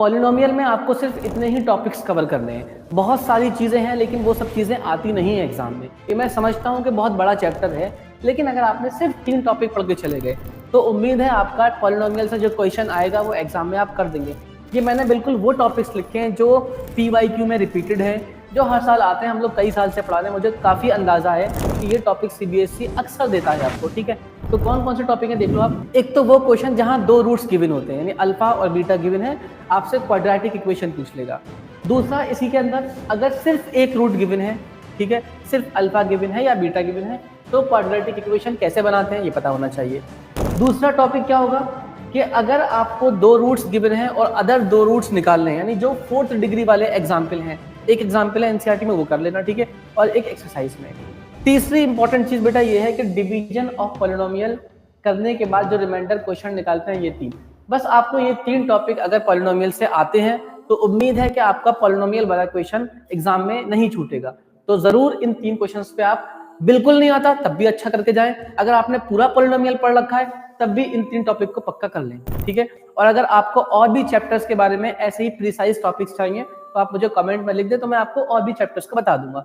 Polynomial में आपको सिर्फ इतने ही टॉपिक्स कवर करने हैं। बहुत सारी चीज़ें हैं लेकिन वो सब चीज़ें आती नहीं है एग्जाम में। ये मैं समझता हूँ कि बहुत बड़ा चैप्टर है, लेकिन अगर आपने सिर्फ 3 टॉपिक पढ़ के चले गए तो उम्मीद है आपका पॉलिनोमियल से जो क्वेश्चन आएगा वो एग्जाम में आप कर देंगे। ये मैंने बिल्कुल वो टॉपिक्स लिखे हैं जो PYQ में रिपीटेड है, जो हर साल आते हैं। हम लोग कई साल से पढ़ा रहे हैं, मुझे काफ़ी अंदाजा है कि ये टॉपिक CBSE अक्सर देता है आपको। ठीक है, तो कौन कौन से टॉपिक है देख लो आप। एक तो वो क्वेश्चन जहां 2 रूट्स गिवन होते हैं, यानी अल्फा और बीटा गिवन है, आपसे क्वाड्रेटिक इक्वेशन पूछ लेगा। दूसरा, इसी के अंदर अगर सिर्फ एक रूट गिवन है, ठीक है, सिर्फ अल्फा गिवन है या बीटा गिवन है, तो क्वाड्रेटिक इक्वेशन कैसे बनाते हैं ये पता होना चाहिए। दूसरा टॉपिक क्या होगा कि अगर आपको 2 रूट्स गिवन हैं और अदर 2 रूट्स निकालने हैं, यानी जो 4th डिग्री वाले एग्जाम्पल हैं, एक एग्जाम्पल है NCERT में वो कर लेना, ठीक है, और एक एक्सरसाइज में। तीसरी इंपॉर्टेंट चीज बेटा ये है कि डिवीजन ऑफ पॉलिनोमियल करने के बाद जो रिमाइंडर क्वेश्चन निकालते हैं ये 3, बस आपको ये 3 टॉपिक अगर पॉलिनोमियल से आते हैं तो उम्मीद है कि आपका पॉलिनोमियल वाला क्वेश्चन एग्जाम में नहीं छूटेगा। तो जरूर इन 3 क्वेश्चंस पे आप, बिल्कुल नहीं आता तब भी अच्छा करके जाएं, अगर आपने पूरा पॉलिनोमियल पढ़ रखा है तब भी इन 3 टॉपिक को पक्का कर लें, ठीक है। और अगर आपको और भी चैप्टर्स के बारे में ऐसे ही प्रिसाइज टॉपिक्स चाहिए तो आप मुझे कमेंट में लिख दें, तो मैं आपको और भी चैप्टर्स को बता दूंगा।